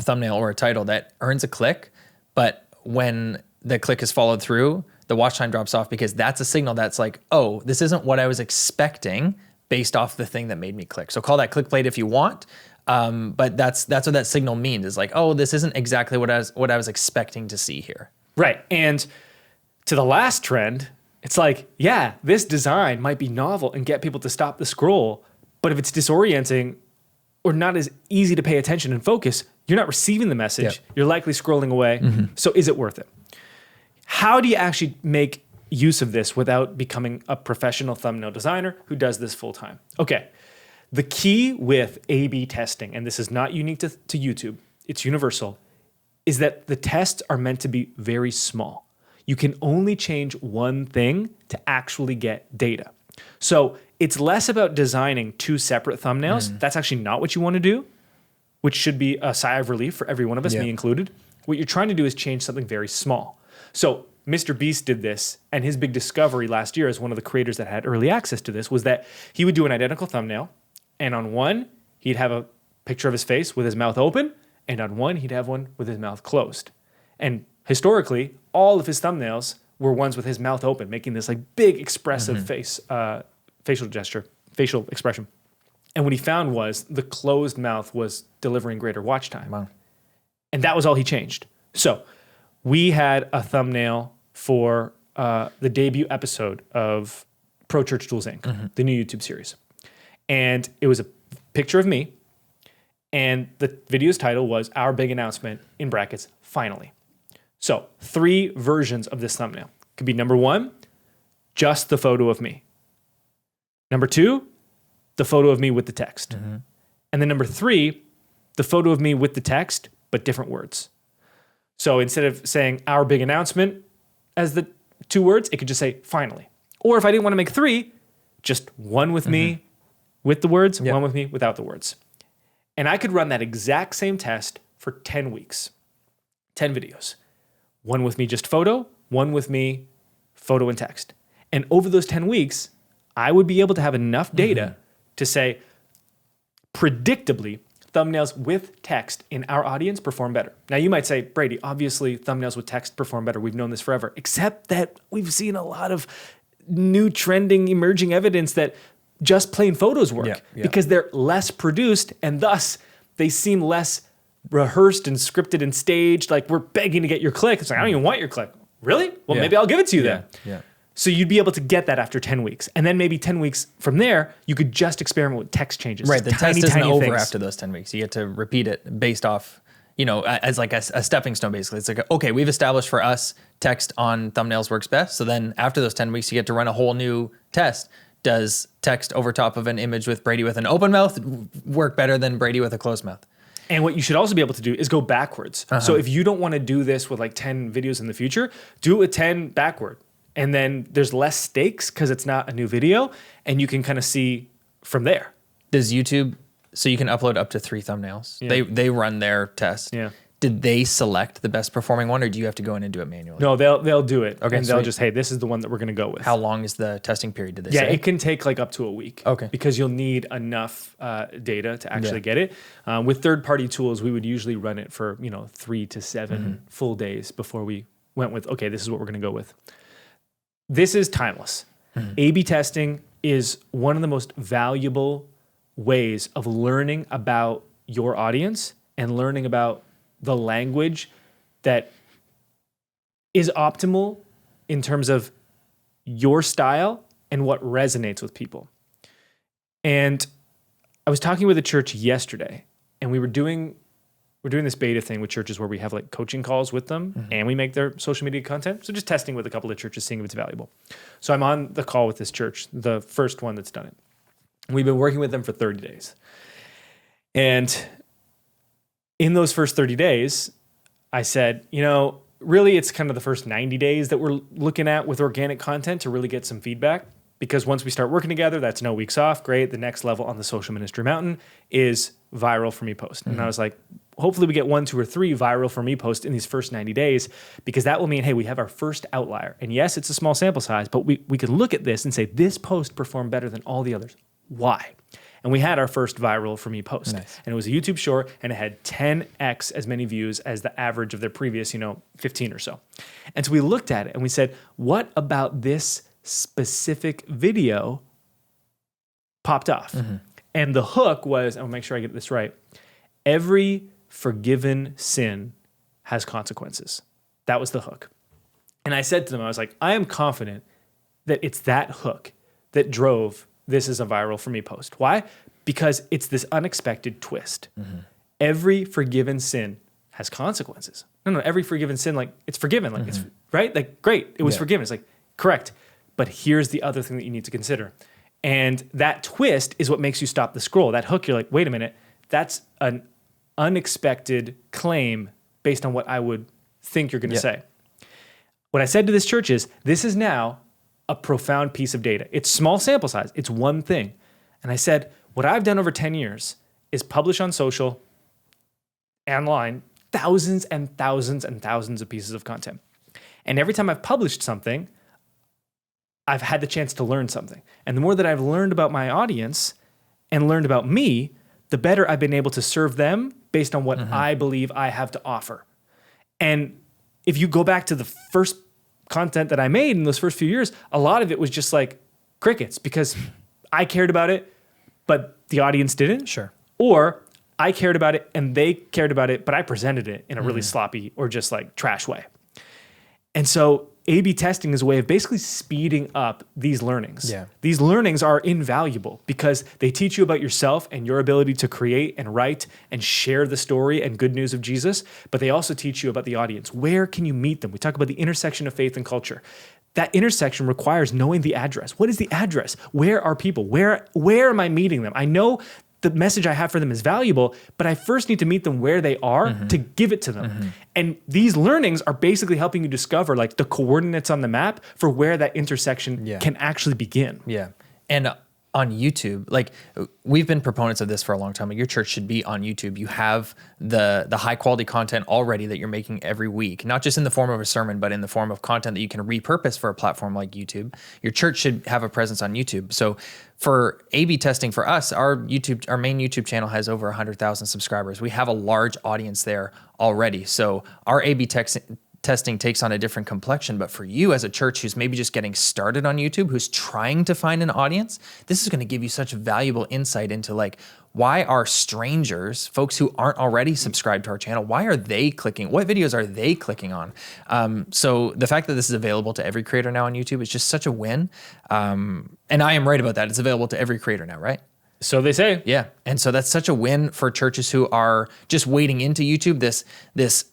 thumbnail or a title that earns a click, but when the click is followed through, the watch time drops off because that's a signal that's like, oh, this isn't what I was expecting based off the thing that made me click. So call that clickbait if you want, but that's what that signal means is like, oh, this isn't exactly what I was expecting to see here. Right. And to the last trend, it's like, yeah, this design might be novel and get people to stop the scroll, but if it's disorienting or not as easy to pay attention and focus, you're not receiving the message. Yep. You're likely scrolling away. So is it worth it? How do you actually make use of this without becoming a professional thumbnail designer who does this full time? Okay. The key with A/B testing, and this is not unique to YouTube, it's universal, is that the tests are meant to be very small. You can only change one thing to actually get data. So it's less about designing two separate thumbnails. That's actually not what you want to do, which should be a sigh of relief for every one of us, me included. What you're trying to do is change something very small. So Mr. Beast did this, and his big discovery last year as one of the creators that had early access to this was that he would do an identical thumbnail, and on one, he'd have a picture of his face with his mouth open, and on one, he'd have one with his mouth closed. And historically, all of his thumbnails were ones with his mouth open, making this like big expressive facial gesture, facial expression. And what he found was the closed mouth was delivering greater watch time. Wow. And that was all he changed. So we had a thumbnail for the debut episode of Pro Church Tools Inc., the new YouTube series. And it was a picture of me, and the video's title was Our Big Announcement, in brackets, Finally. So 3 versions of this thumbnail. Could be number 1, just the photo of me. Number 2, the photo of me with the text. And then number 3, the photo of me with the text, but different words. So instead of saying Our Big Announcement as the 2 words, it could just say Finally. Or if I didn't want to make 3, just one with me with the words, one with me without the words. And I could run that exact same test for 10 weeks, 10 videos. One with me just photo, one with me photo and text. And over those 10 weeks, I would be able to have enough data to say, predictably, thumbnails with text in our audience perform better. Now you might say, Brady, obviously thumbnails with text perform better. We've known this forever, except that we've seen a lot of new trending emerging evidence that just plain photos work because they're less produced and thus they seem less rehearsed and scripted and staged. Like we're begging to get your click. It's like, I don't even want your click. Really? Well, maybe I'll give it to you then. So you'd be able to get that after 10 weeks. And then maybe 10 weeks from there, you could just experiment with text changes. Right, the tiny, test isn't over things. after those 10 weeks. You get to repeat it based off, as like a stepping stone, basically. It's like, okay, we've established for us text on thumbnails works best. So then after those 10 weeks, you get to run a whole new test. Does text over top of an image with Brady with an open mouth work better than Brady with a closed mouth? And what you should also be able to do is go backwards. So if you don't want to do this with like 10 videos in the future, do it with 10 backward. And then there's less stakes because it's not a new video and you can kind of see from there. Does YouTube, so you can upload up to 3 thumbnails. They run their test. Did they select the best performing one or do you have to go in and do it manually? No, they'll do it. Okay, and they'll just, hey, this is the one that we're going to go with. How long is the testing period, did they say? say? It can take like up to a week. Okay. Because you'll need enough data to actually get it. With third-party tools, we would usually run it for 3 to 7 full days before we went with, okay, this is what we're going to go with. This is timeless. A/B testing is one of the most valuable ways of learning about your audience and learning about the language that is optimal in terms of your style and what resonates with people. And I was talking with a church yesterday, and we're doing this beta thing with churches where we have like coaching calls with them and we make their social media content. So just testing with a couple of churches, seeing if it's valuable. So I'm on the call with this church, the first one that's done it. We've been working with them for 30 days. And in those first 30 days, I said, really it's kind of the first 90 days that we're looking at with organic content to really get some feedback. Because once we start working together, that's no weeks off. Great. The next level on the social ministry mountain is viral for me post. And I was like, hopefully we get 1, 2, or 3 viral for me post in these first 90 days, because that will mean, hey, we have our first outlier. And yes, it's a small sample size, but we could look at this and say, this post performed better than all the others. Why? And we had our first viral for me post. Nice. And it was a YouTube short, and it had 10x as many views as the average of their previous, 15 or so. And so we looked at it and we said, what about this specific video popped off? And the hook was, I'll make sure I get this right, every forgiven sin has consequences. That was the hook. And I said to them, I was like, I am confident that it's that hook that drove this is a viral for me post. Why? Because it's this unexpected twist. Every forgiven sin has consequences. No, every forgiven sin, like it's forgiven, like it's right, like great, it was forgiven. It's like correct, but here's the other thing that you need to consider, and that twist is what makes you stop the scroll. That hook, you're like, wait a minute, that's an unexpected claim based on what I would think you're going to say. What I said to this church is, this is now a profound piece of data. It's small sample size. It's one thing. And I said, what I've done over 10 years is publish on social, online, thousands and thousands and thousands of pieces of content. And every time I've published something, I've had the chance to learn something. And the more that I've learned about my audience and learned about me, the better I've been able to serve them based on what I believe I have to offer. And if you go back to the first content that I made in those first few years, a lot of it was just like crickets because I cared about it, but the audience didn't. Sure. Or I cared about it and they cared about it, but I presented it in a really sloppy or just like trash way. And so A/B testing is a way of basically speeding up these learnings. Yeah. These learnings are invaluable because they teach you about yourself and your ability to create and write and share the story and good news of Jesus, but they also teach you about the audience. Where can you meet them? We talk about the intersection of faith and culture. That intersection requires knowing the address. What is the address? Where are people? Where am I meeting them? I know the message I have for them is valuable, but I first need to meet them where they are to give it to them. And these learnings are basically helping you discover like the coordinates on the map for where that intersection can actually begin. Yeah. And on YouTube, like we've been proponents of this for a long time. Like your church should be on YouTube. You have the high quality content already that you're making every week, not just in the form of a sermon, but in the form of content that you can repurpose for a platform like YouTube. Your church should have a presence on YouTube. So for A/B testing for us, our main YouTube channel has over 100,000 subscribers. We have a large audience there already. So our A/B testing takes on a different complexion. But for you as a church who's maybe just getting started on YouTube, who's trying to find an audience, this is going to give you such valuable insight into like, why are strangers, folks who aren't already subscribed to our channel, why are they clicking? What videos are they clicking on? So the fact that this is available to every creator now on YouTube is just such a win. And I am right about that. It's available to every creator now, right? So they say. Yeah. And so that's such a win for churches who are just wading into YouTube, this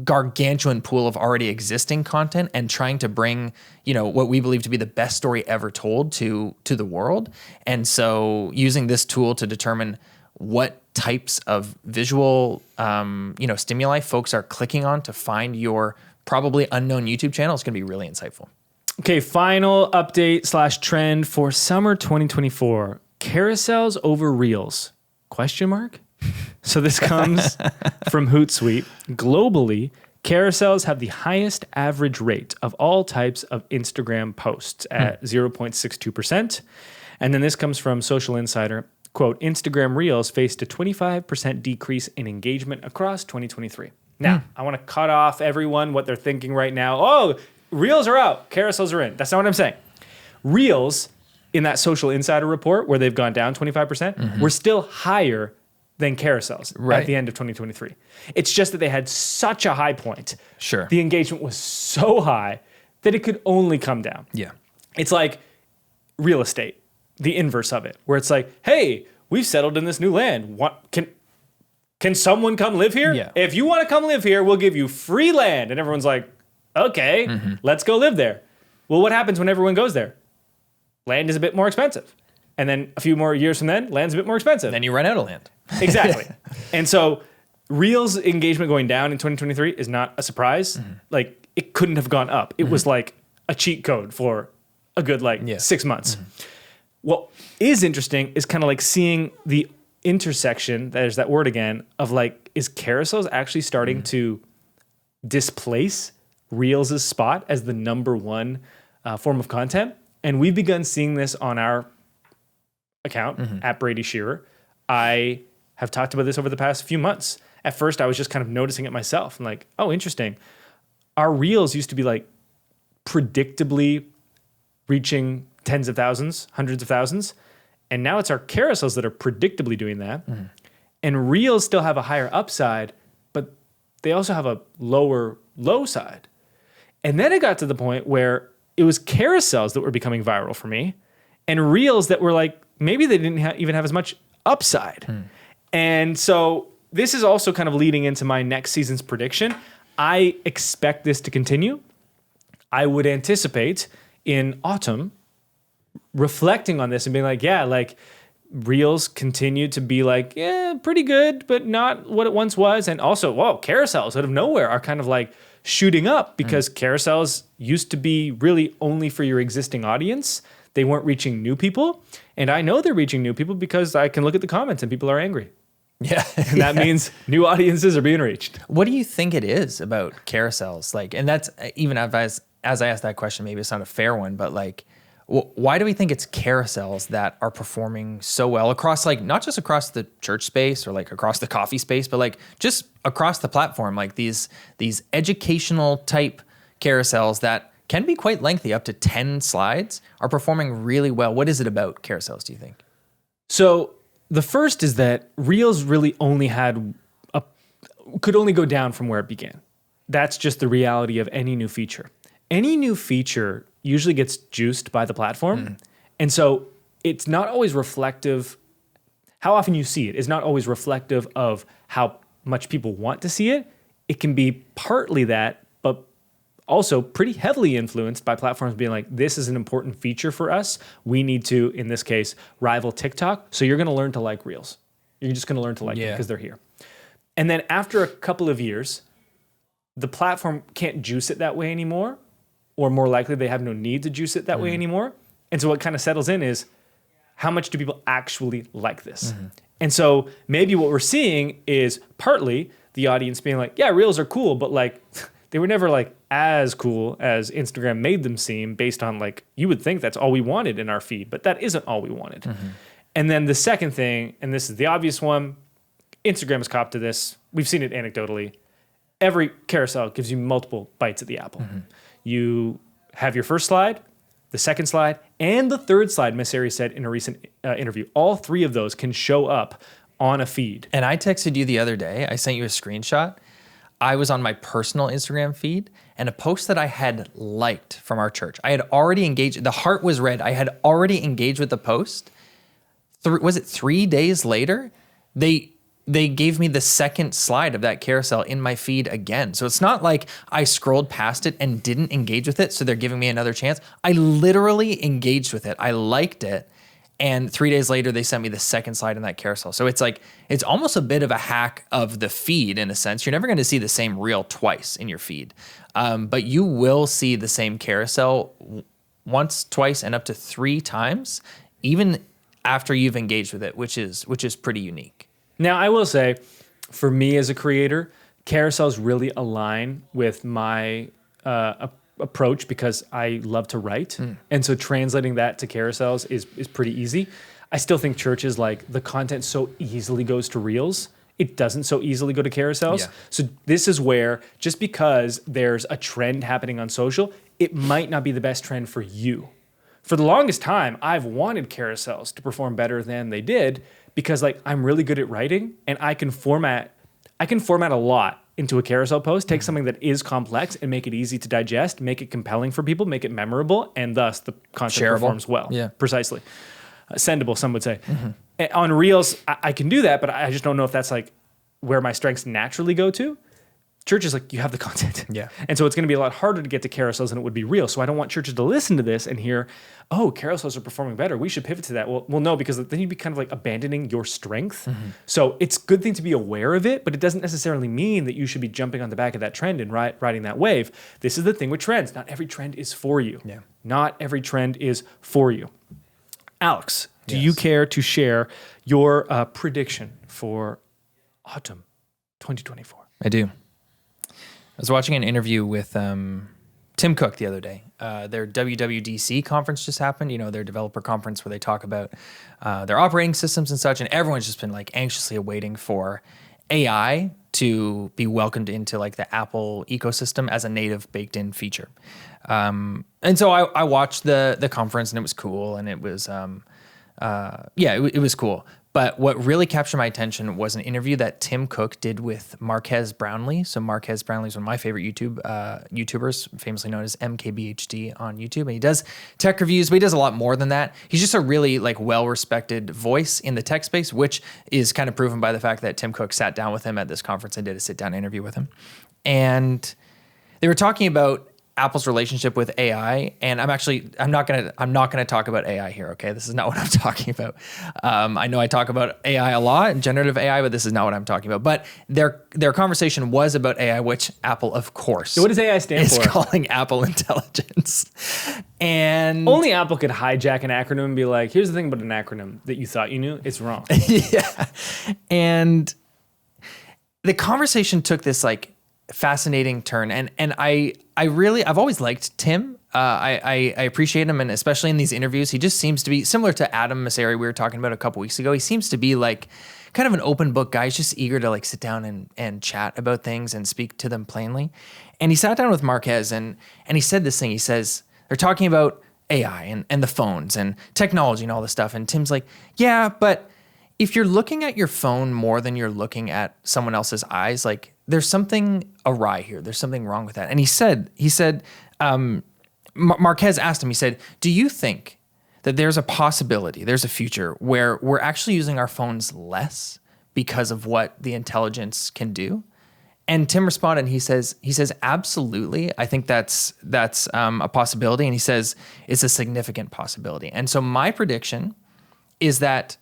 gargantuan pool of already existing content and trying to bring, what we believe to be the best story ever told to the world. And so using this tool to determine what types of visual, stimuli folks are clicking on to find your probably unknown YouTube channel is going to be really insightful. Okay, final update / trend for summer 2024. Carousels over Reels? ? So this comes from Hootsuite. Globally, carousels have the highest average rate of all types of Instagram posts at 0.62%. And then this comes from Social Insider. Quote, Instagram Reels faced a 25% decrease in engagement across 2023. Now, I want to cut off everyone what they're thinking right now. Oh, Reels are out, carousels are in. That's not what I'm saying. Reels, in that Social Insider report where they've gone down 25%, were still higher than carousels at the end of 2023. It's just that they had such a high point. Sure. The engagement was so high that it could only come down. Yeah. It's like real estate, the inverse of it, where it's like, hey, we've settled in this new land. What, can someone come live here? Yeah. If you want to come live here, we'll give you free land. And everyone's like, okay, let's go live there. Well, what happens when everyone goes there? Land is a bit more expensive. And then a few more years from then, land's a bit more expensive. Then you run out of land. Exactly. And so Reels engagement going down in 2023 is not a surprise. Like it couldn't have gone up. It was like a cheat code for a good 6 months. What is interesting is kind of like seeing the intersection, there's that word again, of like, is carousels actually starting to displace Reels' spot as the number one form of content? And we've begun seeing this on our account at Brady Shearer. I have talked about this over the past few months. At first, I was just kind of noticing it myself. I'm like, oh, interesting. Our Reels used to be like predictably reaching tens of thousands, hundreds of thousands. And now it's our carousels that are predictably doing that. And Reels still have a higher upside, but they also have a lower low side. And then it got to the point where it was carousels that were becoming viral for me and reels that were like, maybe they didn't even have as much upside. And so this is also kind of leading into my next season's prediction. I expect this to continue. I would anticipate in autumn reflecting on this and being like, yeah, like reels continue to be like, yeah, pretty good, but not what it once was. And also, whoa, carousels out of nowhere are kind of like shooting up because carousels used to be really only for your existing audience. They weren't reaching new people. And I know they're reaching new people because I can look at the comments and people are angry. Yeah. And that means new audiences are being reached. What do you think it is about carousels? Like, and that's even as I asked that question, maybe it's not a fair one, but like, why do we think it's carousels that are performing so well across, like, not just across the church space or like across the coffee space, but like just across the platform, like these educational type carousels that can be quite lengthy, up to 10 slides, are performing really well. What is it about carousels, do you think? So the first is that reels really only could only go down from where it began. That's just the reality of any new feature. Any new feature usually gets juiced by the platform. And so it's not always reflective. How often you see it is not always reflective of how much people want to see it. It can be partly that, but also pretty heavily influenced by platforms being like, this is an important feature for us. We need to, in this case, rival TikTok. So you're going to learn to like reels. You're just going to learn to like them because they're here. And then after a couple of years, the platform can't juice it that way anymore. Or more likely, they have no need to juice it that way anymore. And so what kind of settles in is, how much do people actually like this? And so maybe what we're seeing is partly the audience being like, yeah, reels are cool, but like they were never like as cool as Instagram made them seem based on like, you would think that's all we wanted in our feed, but that isn't all we wanted. And then the second thing, and this is the obvious one, Instagram has copped to this. We've seen it anecdotally. Every carousel gives you multiple bites at the apple. You have your first slide, the second slide, and the third slide, Miss Ari said in a recent interview. All three of those can show up on a feed. And I texted you the other day. I sent you a screenshot. I was on my personal Instagram feed, and a post that I had liked from our church. I had already engaged. The heart was red. I had already engaged with the post. Was it 3 days later? They gave me the second slide of that carousel in my feed again. So it's not like I scrolled past it and didn't engage with it, so they're giving me another chance. I literally engaged with it. I liked it. And 3 days later, they sent me the second slide in that carousel. So it's like, it's almost a bit of a hack of the feed in a sense. You're never going to see the same reel twice in your feed. But you will see the same carousel once, twice, and up to 3 times, even after you've engaged with it, which is pretty unique. Now, I will say, for me as a creator, carousels really align with my approach because I love to write. And so translating that to carousels is pretty easy. I still think churches, like, the content so easily goes to reels. It doesn't so easily go to carousels. So this is where, just because there's a trend happening on social, it might not be the best trend for you. For the longest time, I've wanted carousels to perform better than they did because, like, I'm really good at writing and I can format a lot into a carousel post, take something that is complex and make it easy to digest, make it compelling for people, make it memorable, and thus the content performs well. Precisely. Sendable, some would say. On Reels, I can do that, but I just don't know if that's like where my strengths naturally go to. Church is like, you have the content. And so it's going to be a lot harder to get to carousels than it would be Reels. So I don't want churches to listen to this and hear, oh, carousels are performing better. We should pivot to that. Well, no, because then you'd be kind of like abandoning your strength. So it's a good thing to be aware of it, but it doesn't necessarily mean that you should be jumping on the back of that trend and riding that wave. This is the thing with trends. Not every trend is for you. Not every trend is for you. Alex, do you care to share your prediction for autumn 2024? I do. I was watching an interview with Tim Cook the other day. Their WWDC conference just happened, their developer conference where they talk about their operating systems and such, and everyone's just been like anxiously awaiting for AI to be welcomed into like the Apple ecosystem as a native baked in feature. And so I watched the conference and it was cool, and it was it was cool. But what really captured my attention was an interview that Tim Cook did with Marques Brownlee. So Marques Brownlee is one of my favorite YouTubers, famously known as MKBHD on YouTube. And he does tech reviews, but he does a lot more than that. He's just a really like well-respected voice in the tech space, which is kind of proven by the fact that Tim Cook sat down with him at this conference and did a sit-down interview with him. And they were talking about Apple's relationship with AI, and I'm not gonna talk about AI here. Okay, this is not what I'm talking about. I know I talk about AI a lot, generative AI, but this is not what I'm talking about. But their conversation was about AI, which Apple, of course, So what does AI stand is for? calling Apple Intelligence. And Only Apple could hijack an acronym and be like, here's the thing about an acronym that you thought you knew. It's wrong. yeah, and the conversation took this like fascinating turn, and I've always liked Tim. I appreciate him, and especially in these interviews, he just seems to be similar to Adam Mosseri we were talking about a couple weeks ago. He seems to be like kind of an open book guy. He's just eager to like sit down and chat about things and speak to them plainly. And he sat down with Marques and he said this thing. He says they're talking about AI and the phones and technology and all this stuff. And Tim's like, yeah, but if you're looking at your phone more than you're looking at someone else's eyes, like there's something awry here. There's something wrong with that. And he said, Marques asked him, he said, do you think that there's a possibility, there's a future where we're actually using our phones less because of what the intelligence can do? And Tim responded, he says, absolutely. I think that's a possibility. And he says, it's a significant possibility. And so my prediction is that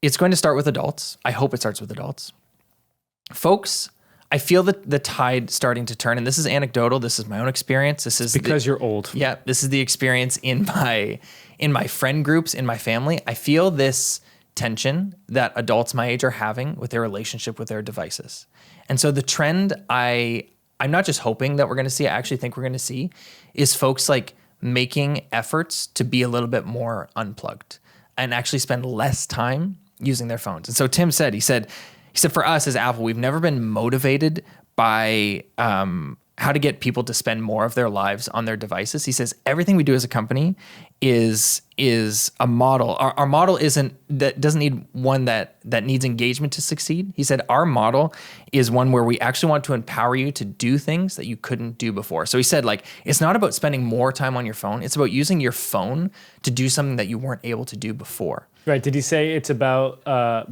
it's going to start with adults. I hope it starts with adults. Folks, I feel that the tide starting to turn, and this is anecdotal. This is my own experience. This is Because you're old. Yeah, this is the experience in my friend groups, in my family. I feel this tension that adults my age are having with their relationship with their devices. And so the trend I'm not just hoping that we're going to see, I actually think we're going to see, is folks like making efforts to be a little bit more unplugged and actually spend less time using their phones. And so Tim said, he said, for us as Apple, we've never been motivated by how to get people to spend more of their lives on their devices. He says everything we do as a company is a model. Our model doesn't need one that needs engagement to succeed. He said our model is one where we actually want to empower you to do things that you couldn't do before. So he said, like, it's not about spending more time on your phone. It's about using your phone to do something that you weren't able to do before. Right. Did he say it's about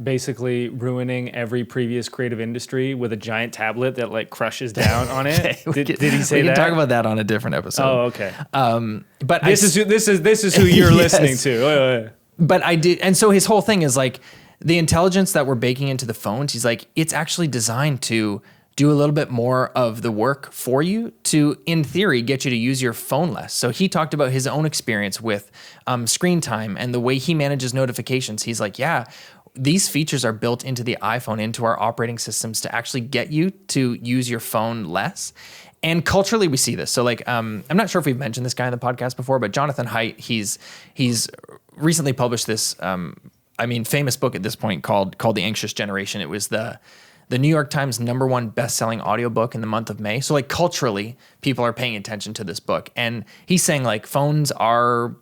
basically ruining every previous creative industry with a giant tablet that like crushes down on it? Okay, did he say that? We can talk about that on a different episode. Oh, okay. But this is who you're listening to. But I did, and so his whole thing is like the intelligence that we're baking into the phones. He's like, it's actually designed to do a little bit more of the work for you to, in theory, get you to use your phone less. So he talked about his own experience with screen time and the way he manages notifications. He's like, yeah, these features are built into the iPhone, into our operating systems to actually get you to use your phone less. And culturally, we see this. So like, I'm not sure if we've mentioned this guy on the podcast before, but Jonathan Haidt, he's recently published this, famous book at this point called The Anxious Generation. It was the New York Times #1 best-selling audiobook in the month of May. So like culturally, people are paying attention to this book. And he's saying like phones are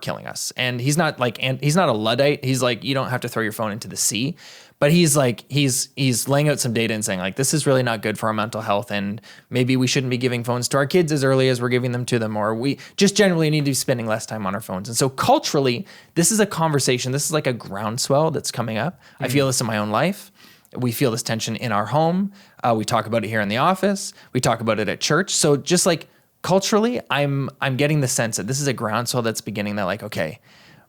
killing us. And he's not a Luddite. He's like, you don't have to throw your phone into the sea. But he's like, he's laying out some data and saying like, this is really not good for our mental health. And maybe we shouldn't be giving phones to our kids as early as we're giving them to them. Or we just generally need to be spending less time on our phones. And so culturally, this is a conversation. This is like a groundswell that's coming up. Mm-hmm. I feel this in my own life. We feel this tension in our home. We talk about it here in the office. We talk about it at church. So just like culturally, I'm getting the sense that this is a groundswell that's beginning that like, okay,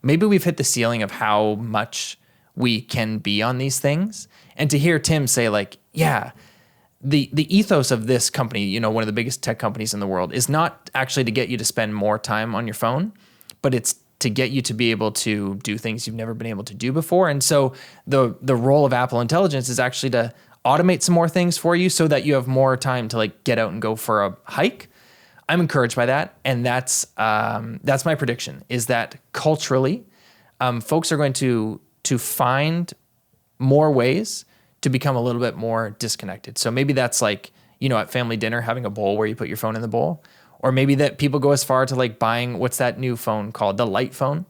maybe we've hit the ceiling of how much we can be on these things. And to hear Tim say like, yeah, the ethos of this company, one of the biggest tech companies in the world, is not actually to get you to spend more time on your phone, but it's to get you to be able to do things you've never been able to do before. And so the role of Apple Intelligence is actually to automate some more things for you so that you have more time to like get out and go for a hike. I'm encouraged by that. And that's my prediction, is that culturally, folks are going to find more ways to become a little bit more disconnected. So maybe that's like, at family dinner, having a bowl where you put your phone in the bowl. Or maybe that people go as far to like buying, what's that new phone called? The light phone.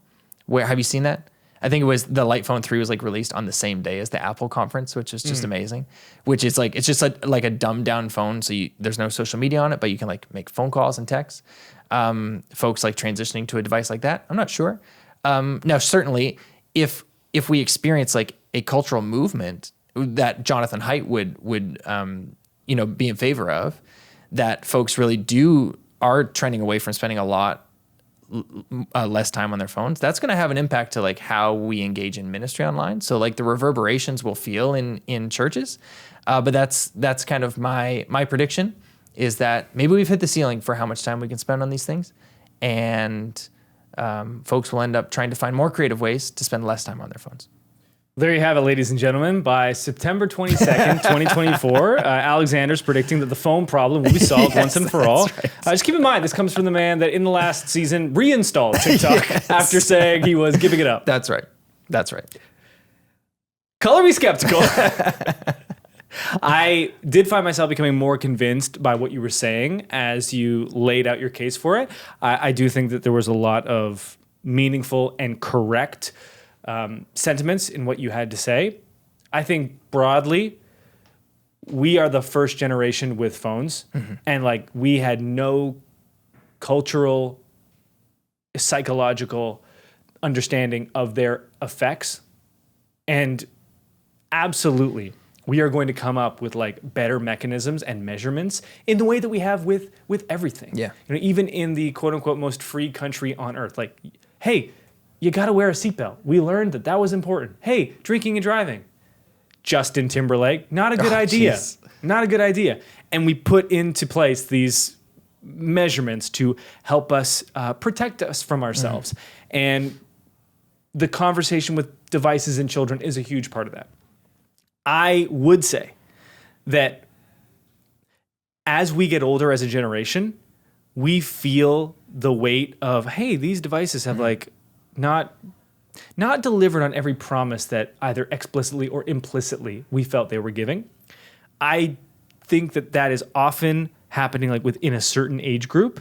Have you seen that? I think it was the Light Phone 3 was like released on the same day as the Apple conference, which is just amazing. Which is like, it's just like a dumbed down phone. So there's no social media on it, but you can like make phone calls and texts. Folks like transitioning to a device like that, I'm not sure. Now, certainly if we experience like a cultural movement that Jonathan Haidt would be in favor of, that folks really are trending away from spending a lot less time on their phones, that's going to have an impact to like how we engage in ministry online. So like the reverberations we'll feel in churches. But that's kind of my prediction, is that maybe we've hit the ceiling for how much time we can spend on these things. And folks will end up trying to find more creative ways to spend less time on their phones. There you have it, ladies and gentlemen. By September 22nd, 2024, Alexander's predicting that the phone problem will be solved once and for all. Right. Just keep in mind, this comes from the man that in the last season reinstalled TikTok after saying he was giving it up. That's right. Color me skeptical. I did find myself becoming more convinced by what you were saying as you laid out your case for it. I do think that there was a lot of meaningful and correct sentiments in what you had to say. I think broadly, we are the first generation with phones, and like we had no cultural, psychological understanding of their effects. And absolutely, we are going to come up with like better mechanisms and measurements in the way that we have with everything. Yeah. Even in the quote unquote most free country on earth, like, hey, you got to wear a seatbelt. We learned that was important. Hey, drinking and driving. Justin Timberlake, not a good idea. Geez. Not a good idea. And we put into place these measurements to help us protect us from ourselves. And the conversation with devices and children is a huge part of that. I would say that as we get older as a generation, we feel the weight of, hey, these devices have like not delivered on every promise that either explicitly or implicitly we felt they were giving. I think that is often happening like within a certain age group,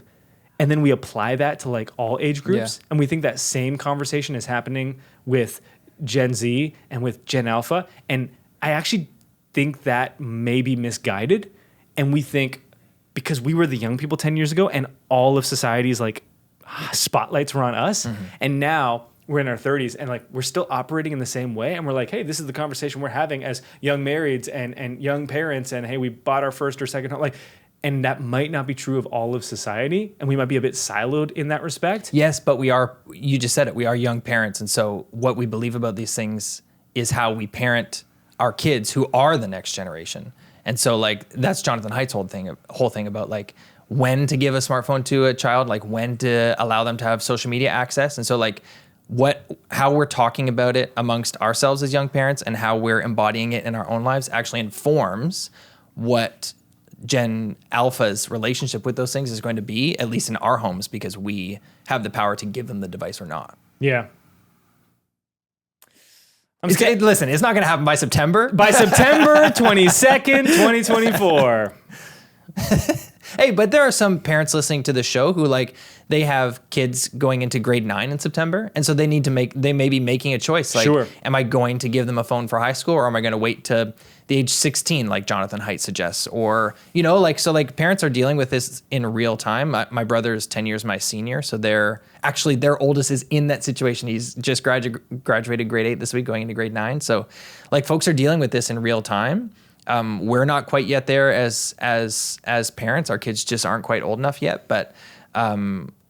and then we apply that to like all age groups, and we think that same conversation is happening with Gen Z and with Gen Alpha, and I actually think that may be misguided, and we think because we were the young people 10 years ago and all of society's like spotlights were on us, and now we're in our 30s and like we're still operating in the same way, and we're like, hey, this is the conversation we're having as young marrieds and young parents, and hey, we bought our first or second home, like, and that might not be true of all of society, and we might be a bit siloed in that respect. Yes, but you just said it, we are young parents, and so what we believe about these things is how we parent our kids who are the next generation. And so like that's Jonathan Haidt's whole thing about like when to give a smartphone to a child, like when to allow them to have social media access. And so like how we're talking about it amongst ourselves as young parents and how we're embodying it in our own lives actually informs what Gen Alpha's relationship with those things is going to be, at least in our homes, because we have the power to give them the device or not. Yeah. Listen, it's not going to happen by September. By September 22nd, 2024. Hey, but there are some parents listening to the show who like they have kids going into grade 9 in September, and so they may be making a choice. Like, sure. Am I going to give them a phone for high school, or am I going to wait to the age 16, like Jonathan Haidt suggests? Or so parents are dealing with this in real time. My brother is 10 years my senior, so their oldest is in that situation. He's just graduated grade 8 this week, going into grade 9. So like folks are dealing with this in real time. We're not quite yet there as parents. Our kids just aren't quite old enough yet, but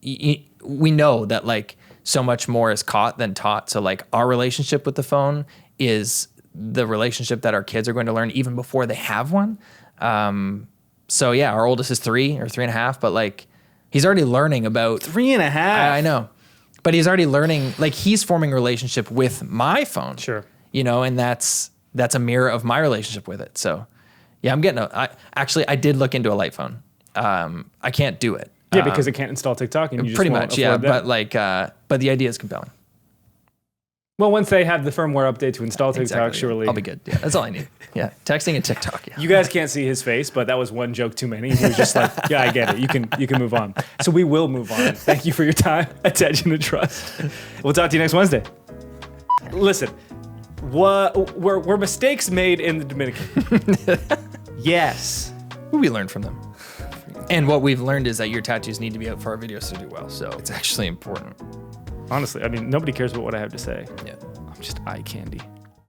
we know that like so much more is caught than taught. So like our relationship with the phone is the relationship that our kids are going to learn even before they have one. So yeah, our oldest is 3 or 3.5, but like he's already learning about 3.5. I know, but he's already learning, like he's forming a relationship with my phone. Sure. And that's a mirror of my relationship with it. So yeah, I did look into a light phone. I can't do it. Yeah, because it can't install TikTok, and you just pretty won't much, yeah. that. But the idea is compelling. Well, once they have the firmware update to install TikTok, Exactly, surely I'll be good. Yeah, that's all I need. Yeah, texting and TikTok. Yeah. You guys can't see his face, but that was one joke too many. He was just like, "Yeah, I get it. You can move on." So we will move on. Thank you for your time, attention, and trust. We'll talk to you next Wednesday. Listen, were mistakes made in the Dominican? Yes. We learned from them. And what we've learned is that your tattoos need to be out for our videos to do well. So it's actually important. Honestly, I mean, nobody cares about what I have to say. Yeah. I'm just eye candy.